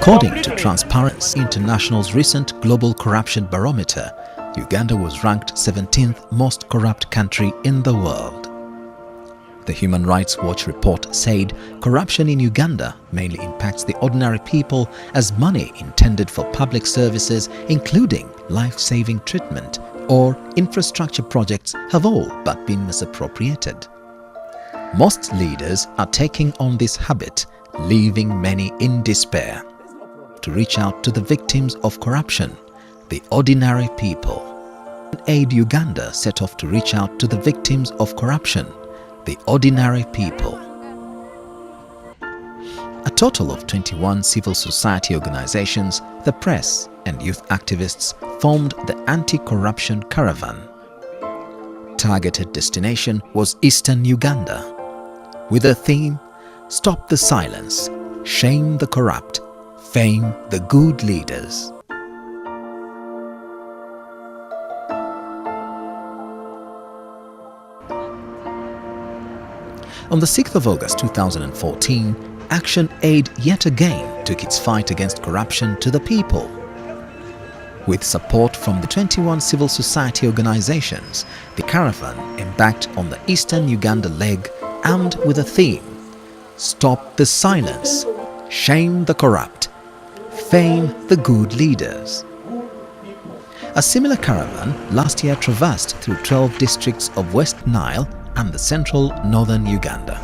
According to Transparency International's recent Global Corruption Barometer, Uganda was ranked 17th most corrupt country in the world. The Human Rights Watch report said corruption in Uganda mainly impacts the ordinary people, as money intended for public services, including life-saving treatment or infrastructure projects, have all but been misappropriated. Most leaders are taking on this habit, leaving many in despair. To reach out to the victims of corruption, the ordinary people, Aid Uganda set off to reach out to the victims of corruption, the ordinary people. A total of 21 civil society organizations, the press and youth activists formed the Anti Corruption Caravan. Targeted destination was Eastern Uganda, with a theme: Stop the Silence, Shame the Corrupt, Fame the Good Leaders. On the 6th of August 2014, Action Aid yet again took its fight against corruption to the people. With support from the 21 civil society organizations, the caravan embarked on the Eastern Uganda leg, armed with a theme: Stop the Silence, Shame the Corrupt, Fame the Good Leaders. A similar caravan last year traversed through 12 districts of West Nile and the central northern Uganda.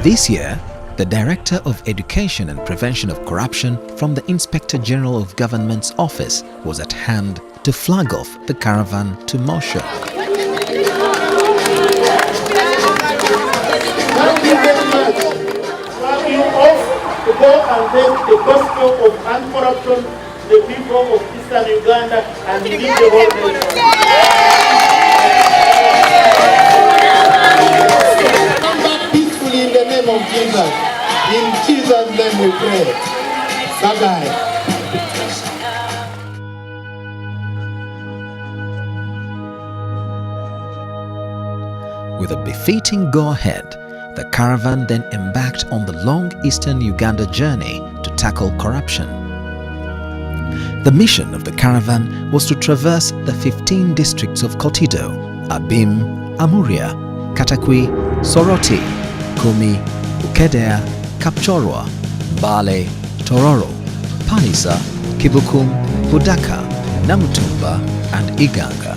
This year, the Director of Education and Prevention of Corruption from the Inspector General of Government's office was at hand to flag off the caravan to Mosho. Thank you very much. Flag you off to go and take the gospel of anti-corruption to the people of Eastern Uganda and lead the whole nation. Peacefully in the name of Jesus. In Jesus' name we pray. Bye-bye. With a befitting go-ahead, the caravan then embarked on the long Eastern Uganda journey to tackle corruption. The mission of the caravan was to traverse the 15 districts of Kotido, Abim, Amuria, Katakwi, Soroti, Kumi, Ukedea, Kapchorwa, Mbale, Tororo, Panisa, Kibukum, Budaka, Namutumba and Iganga.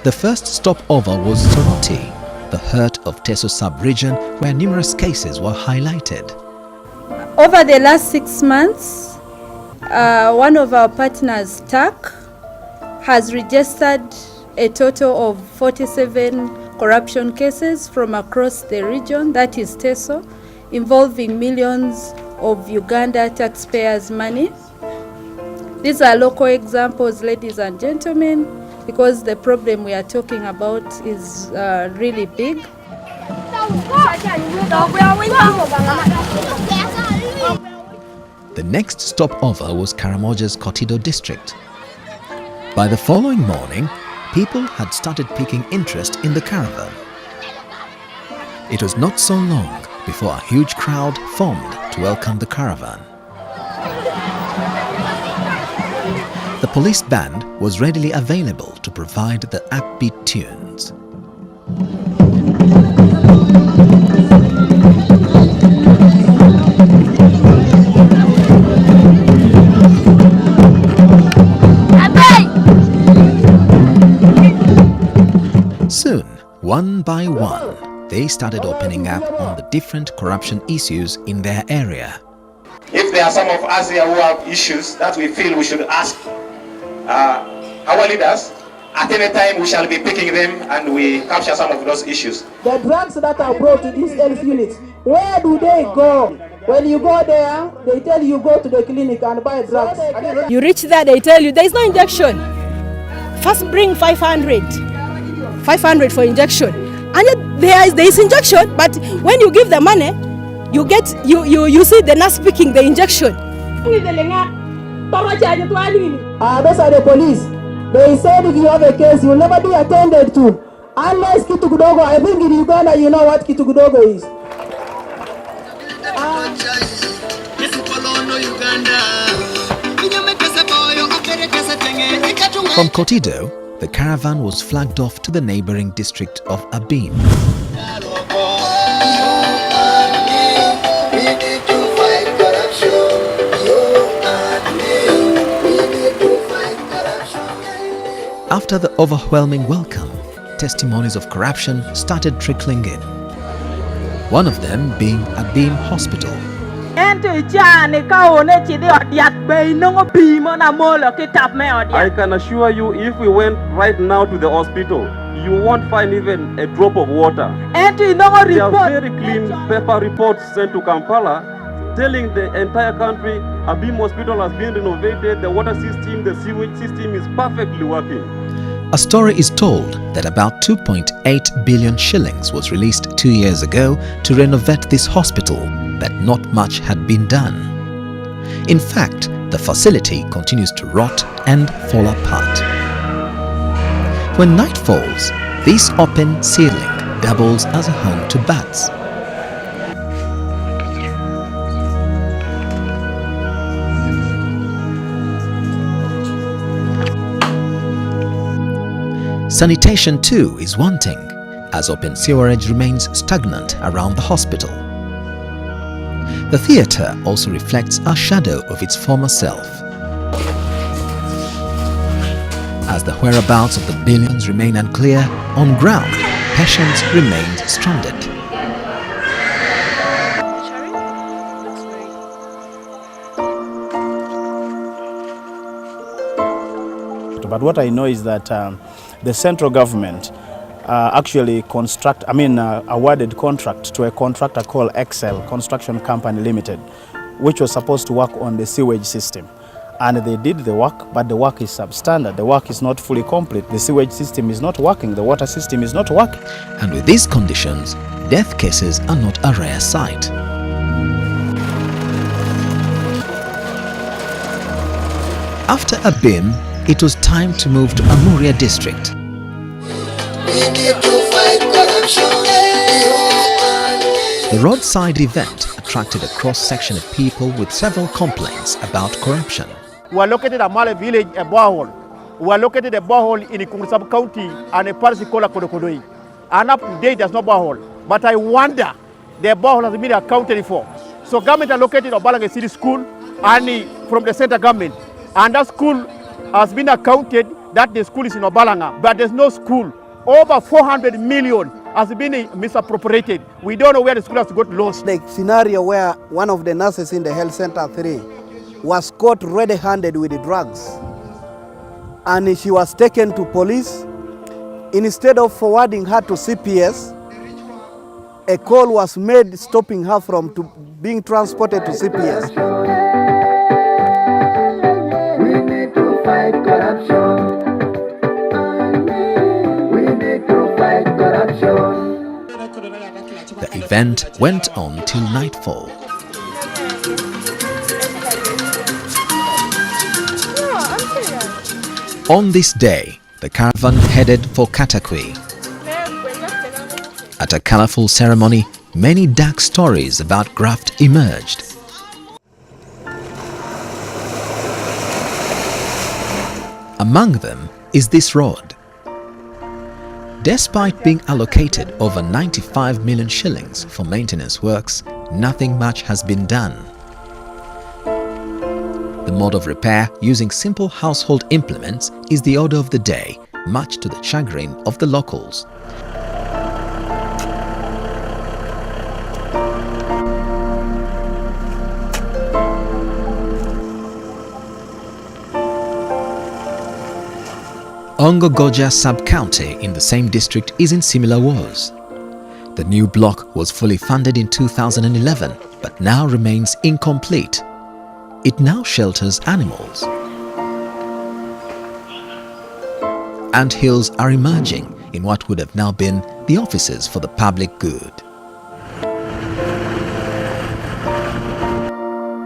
The first stopover was Soroti, the heart of Teso sub-region, where numerous cases were highlighted. Over the last 6 months, one of our partners, TAC, has registered a total of 47 corruption cases from across the region, that is Teso, involving millions of Uganda taxpayers' money. These are local examples, ladies and gentlemen, because the problem we are talking about is really big. The next stopover was Karamoja's Kotido district. By the following morning, people had started picking interest in the caravan. It was not so long before a huge crowd formed to welcome the caravan. The police band was readily available to provide the upbeat tunes. Soon, one by one, they started opening up on the different corruption issues in their area. If there are some of us here who have issues that we feel we should ask our leaders, at any time we shall be picking them and we capture some of those issues. The drugs that are brought to these health units, where do they go? When you go there, they tell you go to the clinic and buy drugs. You reach there, they tell you there is no injection. First bring 500 for injection. And yet there is injection, but when you give the money, you see the nurse picking the injection. Those are the police. They said if you have a case, you will never be attended to. Unless kitu kidogo, I think in Uganda you know what kitu kidogo is. From Kotido, the caravan was flagged off to the neighboring district of Abim. After the overwhelming welcome, testimonies of corruption started trickling in. One of them being Abim Hospital. I can assure you, if we went right now to the hospital, you won't find even a drop of water. There are very clean paper reports sent to Kampala telling the entire country Abim Hospital has been renovated, the water system, the sewage system is perfectly working. A story is told that about 2.8 billion shillings was released 2 years ago to renovate this hospital, but not much had been done. In fact, the facility continues to rot and fall apart. When night falls, this open ceiling doubles as a home to bats. Sanitation too is wanting, as open sewerage remains stagnant around the hospital. The theatre also reflects a shadow of its former self. As the whereabouts of the billions remain unclear, on ground, patients remain stranded. But what I know is that the central government actually awarded contract to a contractor called Excel Construction Company Limited, which was supposed to work on the sewage system. And they did the work, but the work is substandard. The work is not fully complete. The sewage system is not working. The water system is not working. And with these conditions, death cases are not a rare sight. After Abim, it was time to move to Amuria district. We need to fight corruption. The roadside event attracted a cross-section of people with several complaints about corruption. We are located at Male Village, a borehole. We are located at a borehole in Ikungisab County and a parish called Kodokodoi. And up to date, there's no borehole. But I wonder, the borehole has been accounted for. So government allocated Obalanga City School and from the center government. And that school has been accounted that the school is in Obalanga, but there's no school. Over 400 million has been misappropriated. We don't know where the school has got lost. The scenario where one of the nurses in the health center 3 was caught red-handed with the drugs, and she was taken to police. Instead of forwarding her to CPS, a call was made stopping her from being transported to CPS. We need to fight corruption. We need to fight corruption. The event went on till nightfall. On this day, the caravan headed for Katakwi. At a colorful ceremony, many dark stories about graft emerged. Among them is this road. Despite being allocated over 95 million shillings for maintenance works, nothing much has been done. The mode of repair using simple household implements is the order of the day, much to the chagrin of the locals. Hongogoja sub-county in the same district is in similar woes. The new block was fully funded in 2011 but now remains incomplete. It now shelters animals. Ant hills are emerging in what would have now been the offices for the public good.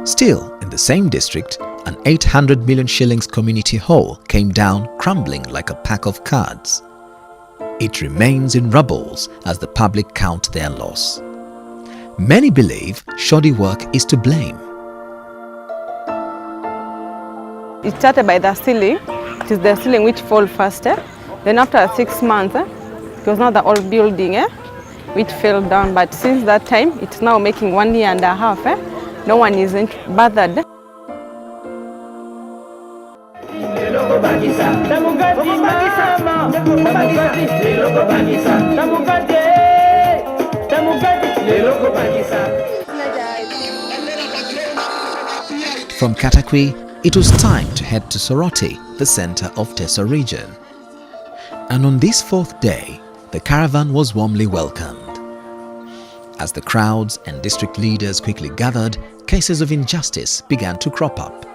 Still, in the same district, an 800 million shillings community hall came down crumbling like a pack of cards. It remains in rubbles as the public count their loss. Many believe shoddy work is to blame. It started by the ceiling. It is the ceiling which fell first. Then after 6 months, it was not the old building which fell down. But since that time, it's now making 1 year and a half. No one isn't bothered. From Katakwi, it was time to head to Soroti, the center of Teso region. And on this fourth day, the caravan was warmly welcomed. As the crowds and district leaders quickly gathered, cases of injustice began to crop up.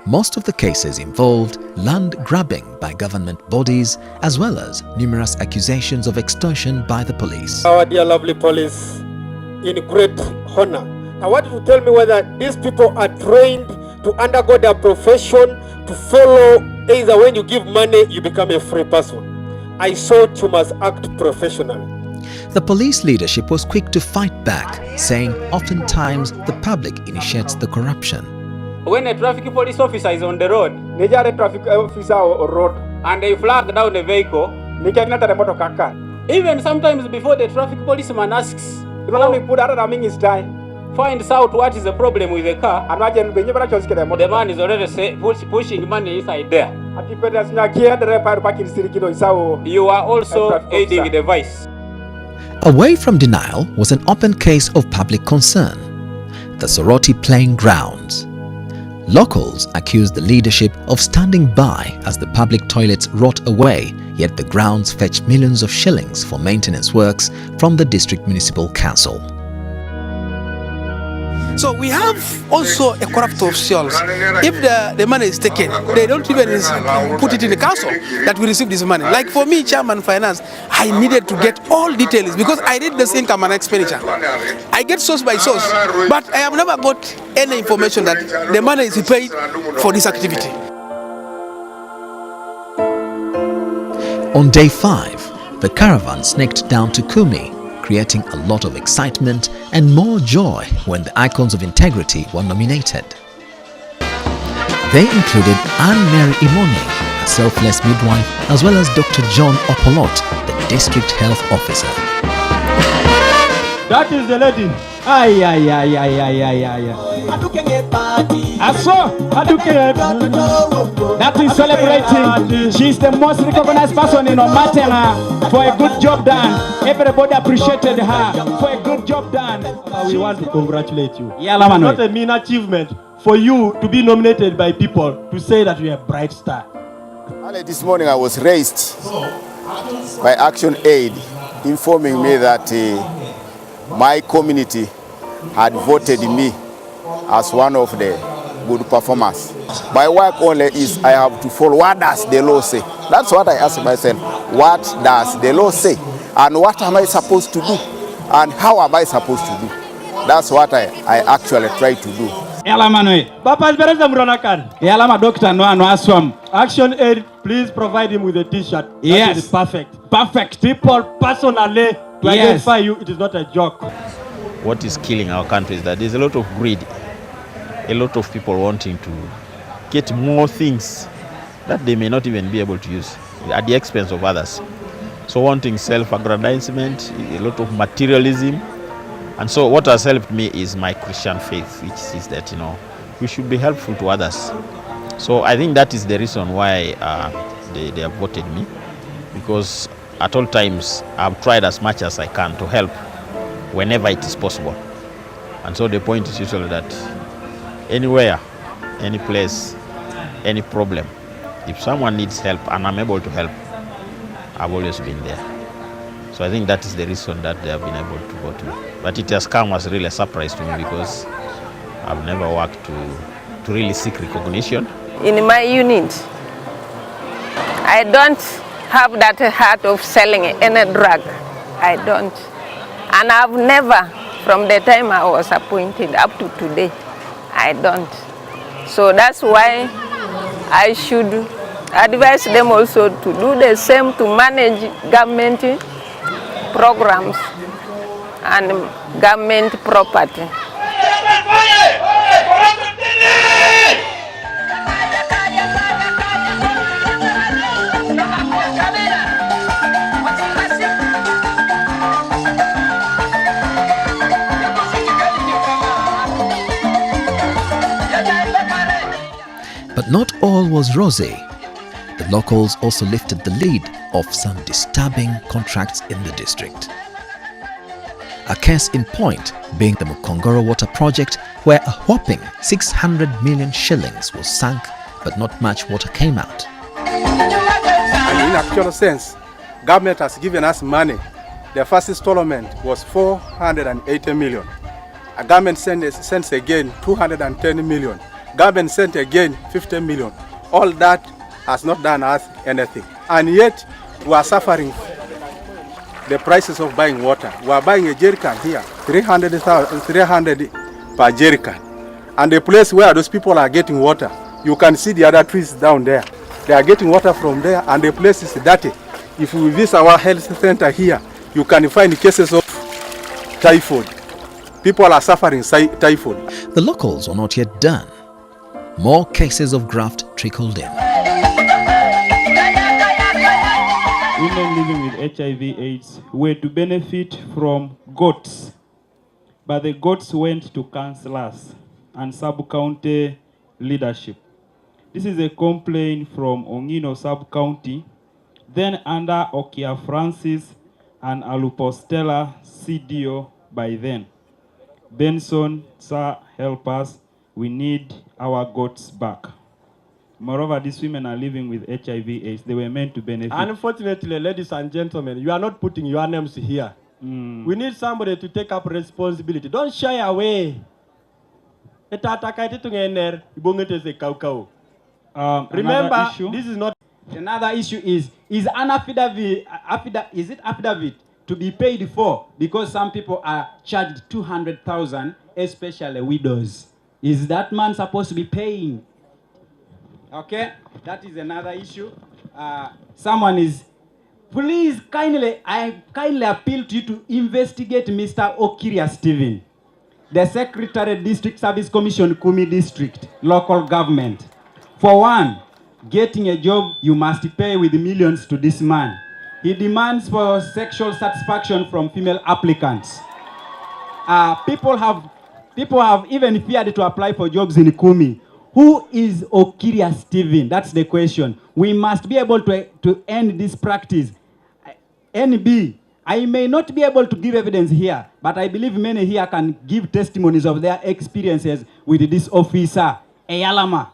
Most of the cases involved land grabbing by government bodies as well as numerous accusations of extortion by the police. Our dear lovely police, in great honor, I want you to tell me whether these people are trained to undergo their profession, to follow either when you give money, you become a free person. I saw you must act professionally. The police leadership was quick to fight back, saying oftentimes the public initiates the corruption. When a traffic police officer is on the road, a traffic officer on road, and they flag down a vehicle, even sometimes before the traffic policeman asks, finds out what is the problem with the car, the man is already pushing money inside there. You are also aiding the vice. Away from denial was an open case of public concern, the Soroti playing grounds. Locals accused the leadership of standing by as the public toilets rot away, yet the grounds fetch millions of shillings for maintenance works from the district municipal council. So we have also a corrupt officials. If the money is taken, they don't even put it in the council that we receive this money. Like for me, Chairman Finance, I needed to get all details because I read this income and expenditure. I get source by source, but I have never got any information that the money is paid for this activity. On day 5, the caravan snaked down to Kumi, creating a lot of excitement and more joy when the icons of integrity were nominated. They included Anne-Mary Imoni, a selfless midwife, as well as Dr. John Opolot, the district health officer. That is the lady. That is celebrating. She's the most recognized person in Omatena for a good job done. Everybody appreciated her for a good job done. We want to congratulate you. It's not a mean achievement for you to be nominated by people to say that you're a bright star. Early this morning I was raised by Action Aid informing me that my community had voted me as one of the good performers. My work only is I have to follow what does the law say. That's what I ask myself. What does the law say? And what am I supposed to do? And how am I supposed to do? That's what I actually try to do. Action Aid, please provide him with a t-shirt. Yes. That is perfect. Perfect. People personally to identify you, it is not a joke. What is killing our country is that there's a lot of greed. A lot of people wanting to get more things that they may not even be able to use at the expense of others. So wanting self-aggrandizement, a lot of materialism. And so what has helped me is my Christian faith, which is that, we should be helpful to others. So I think that is the reason why they have voted me, because at all times I've tried as much as I can to help whenever it is possible. And so the point is usually that anywhere, any place, any problem, If someone needs help and I'm able to help, I've always been there. So I think that is the reason that they have been able to go to. But it has come as really a surprise to me because I've never worked to really seek recognition. In my unit, I don't have that heart of selling any drug. I don't. And I've never, from the time I was appointed up to today, I don't. So that's why I should advise them also to do the same, to manage government programs and government property. But not all was rosy. The locals also lifted the lid of some disturbing contracts in the district. A case in point being the Mukongoro Water Project, where a whopping 600 million shillings was sunk, but not much water came out. And in actual sense, government has given us money. The first installment was 480 million. A government sends again 210 million. Government sent again 50 million. All that has not done us anything. And yet, we are suffering the prices of buying water. We are buying a jerrycan here, 300 per jerrycan. And the place where those people are getting water, you can see the other trees down there. They are getting water from there, and the place is dirty. If we visit our health center here, you can find cases of typhoid. People are suffering typhoid. The locals were not yet done. More cases of graft trickled in. Women living with HIV/AIDS were to benefit from goats, but the goats went to councillors and sub-county leadership. This is a complaint from Ongino sub-county, then under Okia Francis and Alupostella CDO by then. Benson, sir, help us. We need our goats back. Moreover, these women are living with HIV/AIDS. They were meant to benefit. Unfortunately, ladies and gentlemen, you are not putting your names here. We need somebody to take up responsibility. Don't shy away. Remember, this is not. Another issue is an affidavit, is it affidavit to be paid for, because some people are charged 200,000, especially widows. Is that man supposed to be paying? Okay, that is another issue. Someone is, please I kindly appeal to you to investigate Mr. Okiria Stephen, the Secretary District Service Commission, Kumi District, local government. For one, getting a job, you must pay with millions to this man. He demands for sexual satisfaction from female applicants. People have even feared to apply for jobs in Kumi. Who is Okiria Stephen? That's the question. We must be able to end this practice. NB, I may not be able to give evidence here, but I believe many here can give testimonies of their experiences with this officer, Eyalama.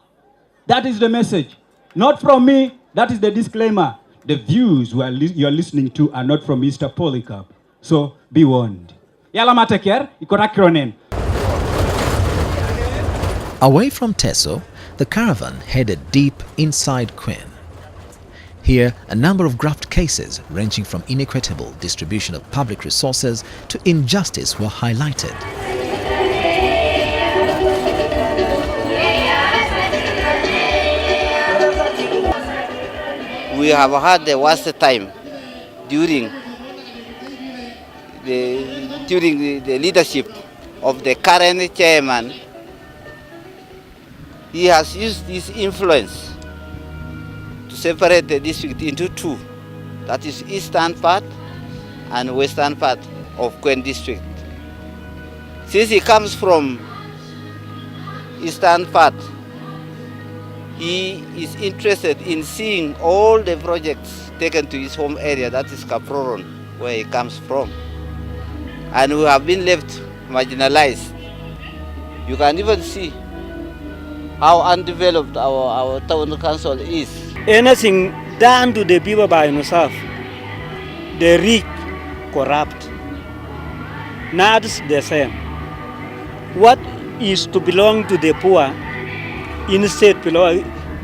That is the message. Not from me, that is the disclaimer. The views you are listening to are not from Mr. Polycarp. So be warned. Eyalama take care, ikorakironen. Away from Teso, the caravan headed deep inside Queen. Here, a number of graft cases ranging from inequitable distribution of public resources to injustice were highlighted. We have had the worst time during the leadership of the current chairman. He has used his influence to separate the district into two. That is eastern part and western part of Kwen district. Since he comes from eastern part, he is interested in seeing all the projects taken to his home area, that is Kaproron, where he comes from. And we have been left marginalized. You can even see how undeveloped our town council is. anything done to the people by himself, the rich corrupt. Not the same. What is to belong to the poor instead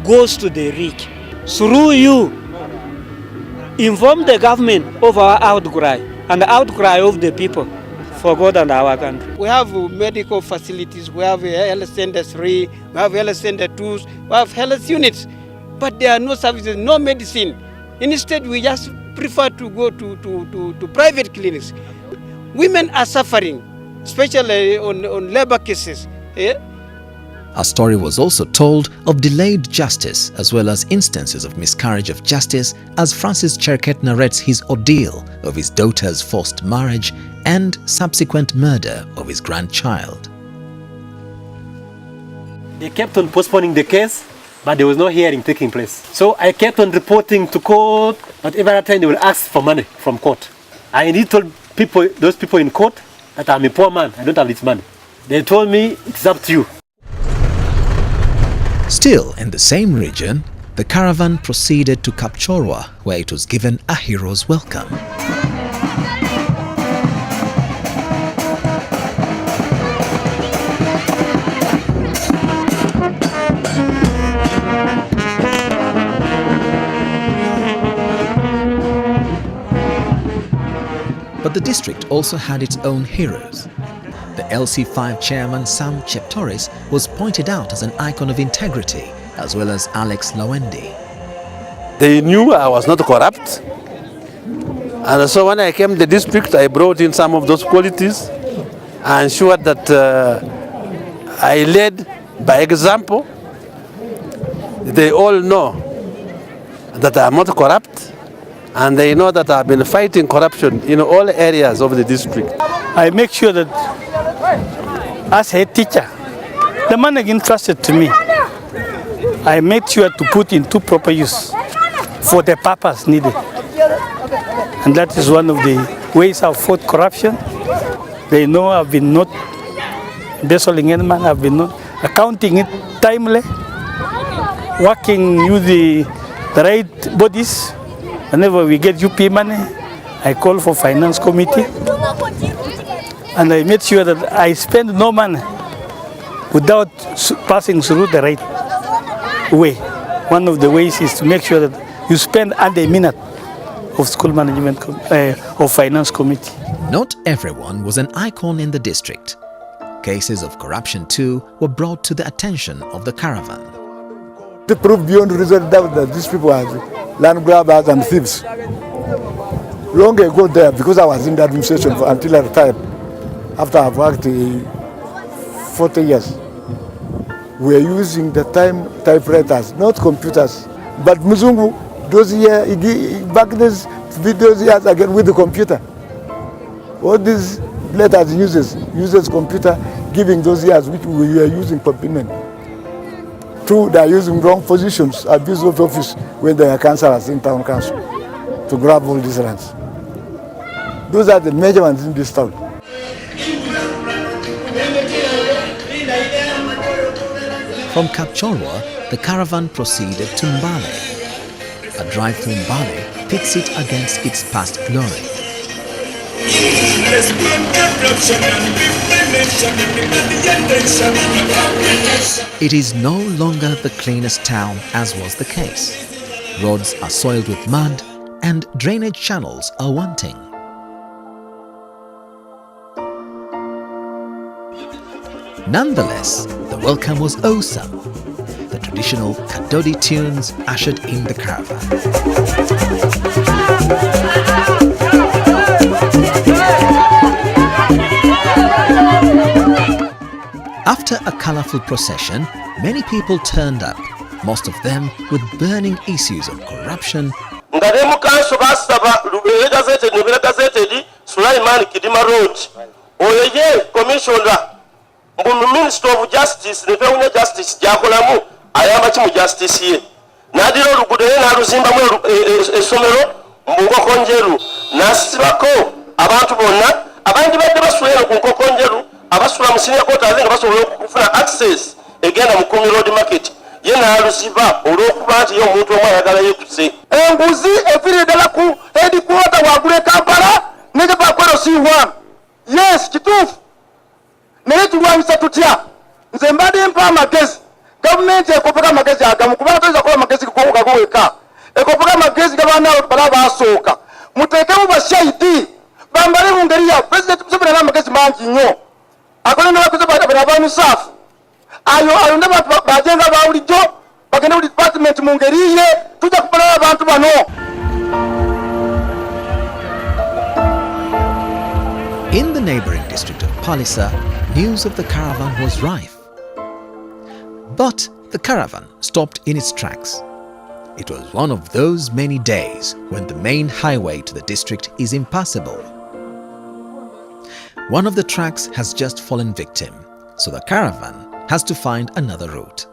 goes to the rich. Through you, inform the government of our outcry and the outcry of the people for God and our country. We have medical facilities, we have health center 3, we have health center 2, we have health units, but there are no services, no medicine. Instead, we just prefer to go to private clinics. Women are suffering, especially on labor cases. A story was also told of delayed justice as well as instances of miscarriage of justice as Francis Cherket narrates his ordeal of his daughter's forced marriage and subsequent murder of his grandchild. They kept on postponing the case, but there was no hearing taking place. So I kept on reporting to court, but every time they will ask for money from court. I indeed told those people in court that I'm a poor man, I don't have this money. They told me it's up to you. Still in the same region, the caravan proceeded to Kapchorwa, where it was given a hero's welcome. But the district also had its own heroes. The LC5 chairman Sam Cheptoris was pointed out as an icon of integrity, as well as Alex Lawendi. They knew I was not corrupt, and so when I came to the district, I brought in some of those qualities and ensured that I led by example. They all know that I am not corrupt, and they know that I have been fighting corruption in all areas of the district. I make sure that as a teacher, the money entrusted to me, I made sure to put into proper use for the purpose needed. And that is one of the ways I've fought corruption. They know I've been not embezzling any man, I've been not accounting it timely, working with the right bodies. Whenever we get UP money, I call for finance committee. And I made sure that I spend no money without passing through the right way. One of the ways is to make sure that you spend under a minute of school management or finance committee. Not everyone was an icon in the district. Cases of corruption too were brought to the attention of the caravan. To prove beyond reasonable doubt that these people are land grabbers and thieves. Long ago there, because I was in the administration until I retired, after I've worked 40 years, we are using the typewriters, not computers. But Muzungu, those years, back these videos years again with the computer. All these letters uses computer, giving those years which we are using for payment. Two, they are using wrong positions, abuse of office when they are councillors in town council to grab all these lands. Those are the major ones in this town. From Kapchorwa, the caravan proceeded to Mbale. A drive through Mbale pits it against its past glory. It is no longer the cleanest town as was the case. Roads are soiled with mud and drainage channels are wanting. Nonetheless, the welcome was awesome. The traditional Kadodi tunes ushered in the caravan. After a colorful procession, many people turned up, most of them with burning issues of corruption, Minister of Justice, the Federal Justice, Jakolamu, ayamba chimu justice ye. Nadiro lugude na luzimba mwe esomero mbugokonjeru. Nasibako abantu bonna abandi badde basulira ku nkokonjeru abasula mu senior court azenga basobola okufuna access egenda mu Kumi Road Market. ye n'alusiba olw'okuba nti ye omuntu omu ayagala yekuze. Enguzi eviire ddala ku headquarter waggulu Kampala ne bakwero C1. Yes, kituufu. Naye tulwanyisa tutya? Nze mbadde mpa amagezi. Gavumenti ekopeka amagezi agamu kubanga toyinza kukola amagezi gagoweka. Ekopeka amagezi g'abaana bala baasooka. Muteekemu bashahidi bambale mu ngeri ya President Museveni alina amagezi mangi nnyo. Akole n'abakozi aba UNICEF. Ayo ne bantu bajenga bawulijjo bagende mu department mu ngeri ye tujja kubala abantu bano. In the neighboring district of Palisa, news of the caravan was rife. But the caravan stopped in its tracks. It was one of those many days when the main highway to the district is impassable. One of the tracks has just fallen victim, so the caravan has to find another route.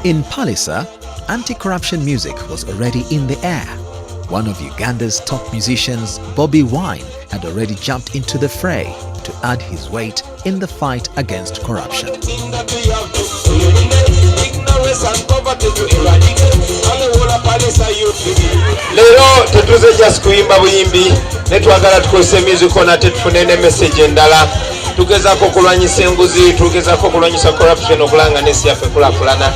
In Palisa, anti-corruption music was already in the air. One of Uganda's top musicians, Bobby Wine, had already jumped into the fray to add his weight in the fight against corruption. Lero tetuze just kuyimba buyimbi netwagala tukozese music nate tufunene message endala tugezako okulwanyisa enguzi tugezako okulwanyisa corruption okulanga n'ensi yaffe kulaakulana.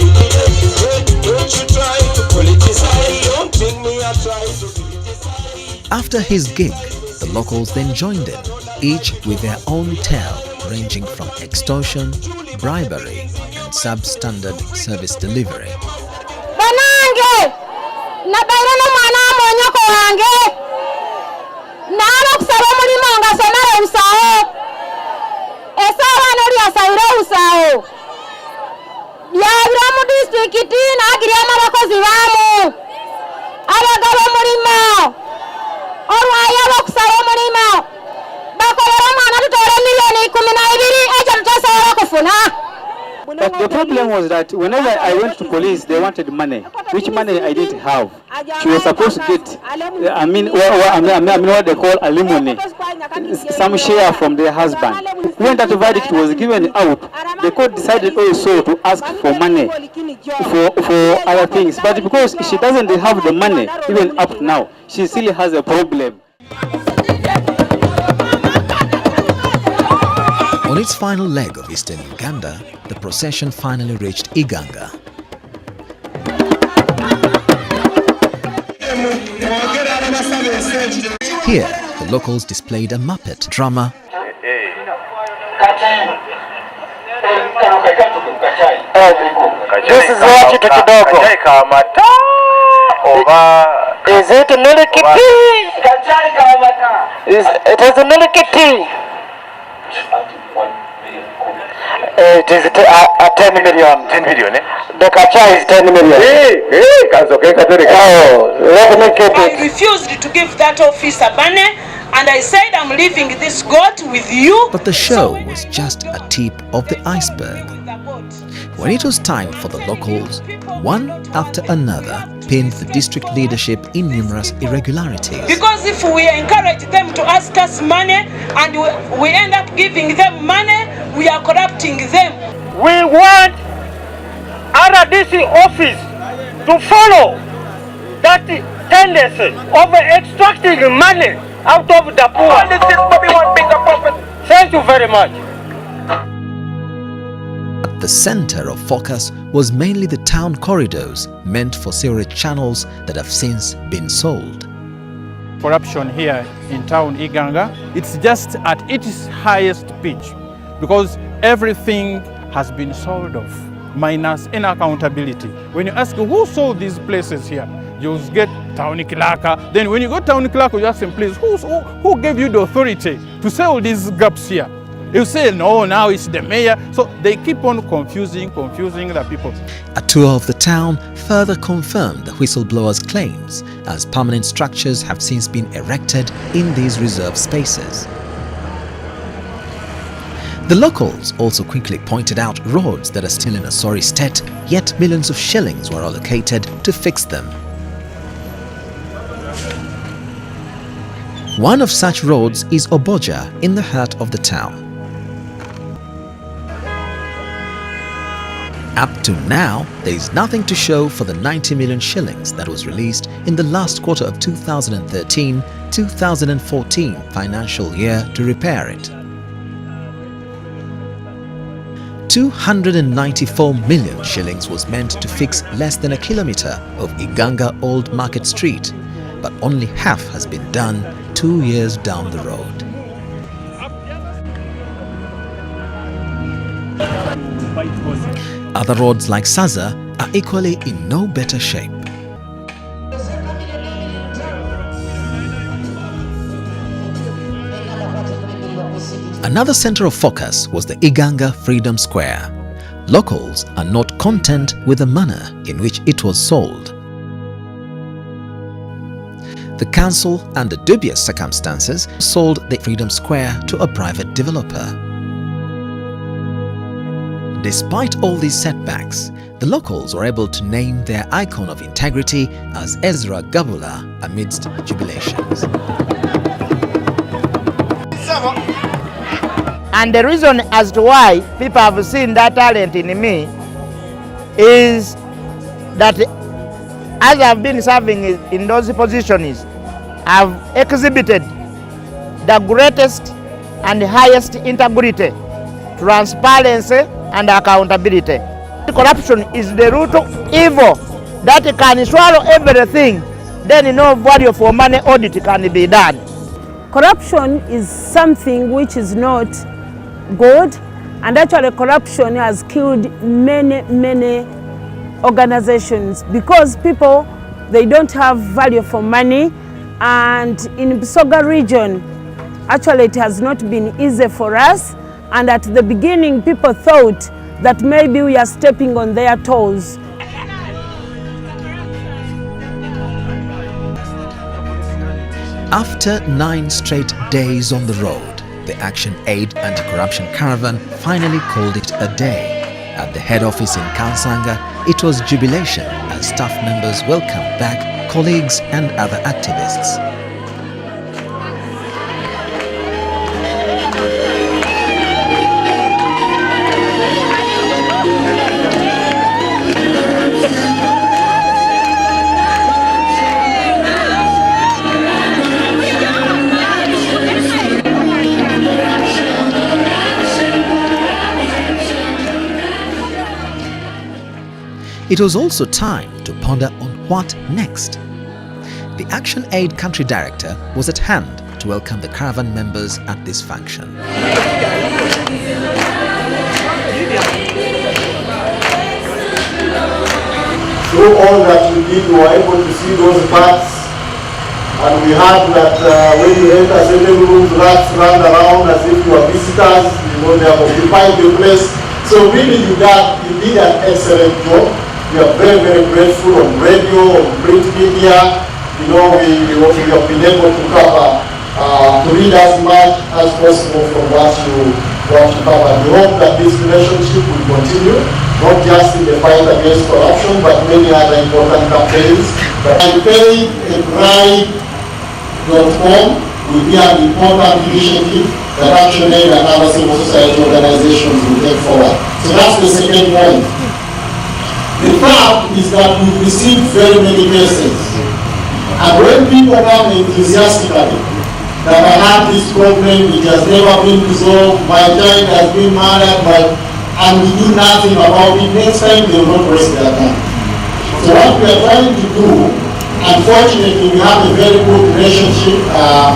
After his gig, the locals then joined in, each with their own tale ranging from extortion, bribery and substandard service delivery. Banange! Nabairana mwana mwanyoko wange! Naana kusaba mulimo nga somala usao! Esawa nori asaire usao! Yabira mu district nagiria abakozi bamu! Abagabo mulimo! Olwaya bakusaba mulimo! Bakolera mwana tutore milioni 12 ejo tutasobola kufuna! But the problem was that whenever I went to police, they wanted money, which money I didn't have. She was supposed to get, what they call alimony, some share from their husband. When that verdict was given out, the court decided also to ask for money for other things. But because she doesn't have the money, even up now, she still has a problem. On its final leg of Eastern Uganda, the procession finally reached Iganga. Here, the locals displayed a Muppet drama This is what you kidogo. Is it a milky tea? It is a milky tea. It is a 10 million. 10 million, eh? The kacha is 10 million. Let me get it. I refused to give that officer money and I said I'm leaving this goat with you. But the show was just a tip of the iceberg. When it was time for the locals, one after another pinned the district leadership in numerous irregularities. Because if we encourage them to ask us money and we end up giving them money, we are corrupting them. We want RDC office to follow that tendency of extracting money out of the poor. Thank you very much. At the center of focus was mainly the town corridors meant for sewerage channels that have since been sold. Corruption here in town Iganga, it's just at its highest pitch because everything has been sold off, minus any accountability. When you ask who sold these places here, you get town clerk. Then when you go town clerk, you ask him, please, who gave you the authority to sell these gaps here? You say, no, now it's the mayor. So they keep on confusing the people. A tour of the town further confirmed the whistleblowers' claims, as permanent structures have since been erected in these reserved spaces. The locals also quickly pointed out roads that are still in a sorry state, yet millions of shillings were allocated to fix them. One of such roads is Oboja in the heart of the town. Up to now, there is nothing to show for the 90 million shillings that was released in the last quarter of 2013-2014 financial year to repair it. 294 million shillings was meant to fix less than a kilometre of Iganga Old Market Street, but only half has been done 2 years down the road. Other roads like Saza are equally in no better shape. Another center of focus was the Iganga Freedom Square. Locals are not content with the manner in which it was sold. The council, under dubious circumstances, sold the Freedom Square to a private developer. Despite all these setbacks, the locals were able to name their icon of integrity as Ezra Gabula amidst jubilations. And the reason as to why people have seen that talent in me is that as I've been serving in those positions, I've exhibited the greatest and highest integrity, transparency and accountability. Corruption is the root of evil that can swallow everything, then no value for money audit can be done. Corruption is something which is not good, and actually corruption has killed many organizations because people, they don't have value for money. And in Busoga region, actually it has not been easy for us, and at the beginning people thought that maybe we are stepping on their toes. After 9 straight days on the road, the Action Aid Anti Corruption Caravan finally called it a day. At the head office in Kansanga, it was jubilation as staff members welcomed back colleagues and other activists. It was also time to ponder on what next. The Action Aid Country Director was at hand to welcome the caravan members at this function. Through all that you did, you were able to see those bats, and we heard that when you enter certain rooms, rats run around as if you are visitors, they have occupied the place. So really you did an excellent job. We are very grateful on radio, on print media. We have been able to cover, to read as much as possible from what you covered. We hope that this relationship will continue, not just in the fight against corruption, but many other important campaigns. campaign.pride.com will be an important initiative that Action Aid and other civil society organizations will take forward. So that's the second point. The fact is that we've received very many cases, and when people come enthusiastically that I have this problem, it has never been resolved, my child has been murdered, and we do nothing about it, next time they will not waste their time. So what we are trying to do, unfortunately we have a very good relationship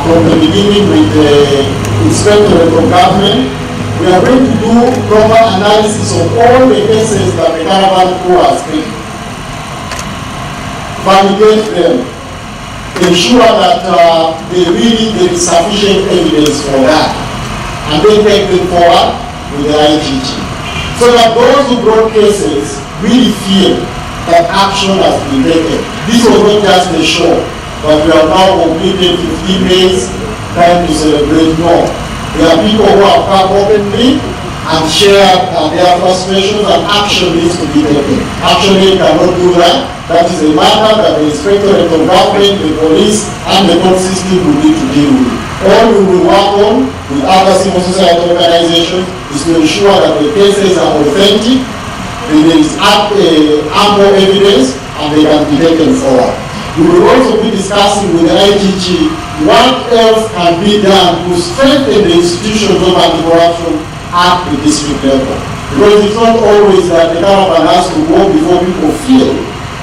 from the beginning with the Inspectorate of Government. We are going to do proper analysis of all the cases that the caravan crew has taken, validate them, ensure that there is sufficient evidence for that, and then take them forward with the IGT. So that those who brought cases really feel that action has been taken. This was not just a show, but we have now completed 15 days, time to celebrate more. There are people who have come openly, and share their frustrations, and action needs to be taken. Action Aid cannot do that. That is a matter that the Inspectorate of Government, the police, and the court system will need to deal with. All we will work on with other civil society organizations is to ensure that the cases are authentic, there is ample evidence, and they can be taken forward. We will also be discussing with the IGG what else can be done to strengthen the institutions of anti-corruption at the district level. Because it's not always that the caravan has to go before people feel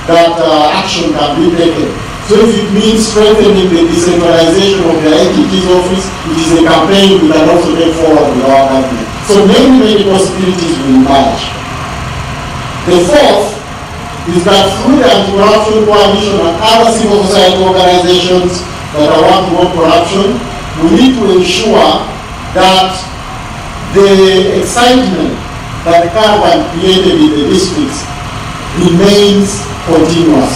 that action can be taken. So if it means strengthening the decentralization of the IGG's office, it is a campaign we can also take forward with our government. So many possibilities will emerge. The fourth is that through the Anti-Corruption Coalition and other civil society organizations that are working on corruption, we need to ensure that the excitement that the caravan created in the districts remains continuous.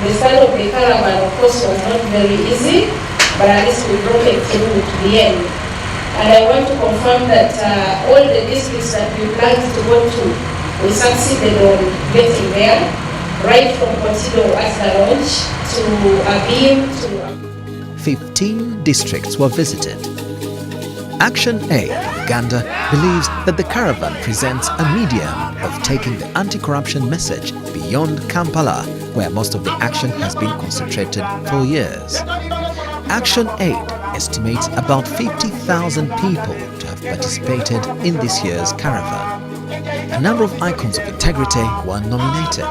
The start of the caravan, of course, was not very easy, but at least we brought it through to the end. And I want to confirm that all the districts that we planned to go to, we succeeded on getting there, right from Consido at the launch to Abim to... 15 districts were visited. Action Aid Uganda believes that the caravan presents a medium of taking the anti-corruption message beyond Kampala, where most of the action has been concentrated for years. Action Aid estimates about 50,000 people to have participated in this year's caravan. A number of icons of integrity were nominated.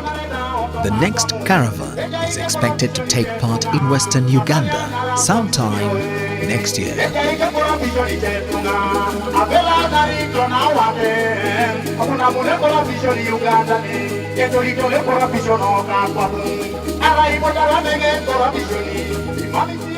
The next caravan is expected to take part in Western Uganda sometime next year. Corruption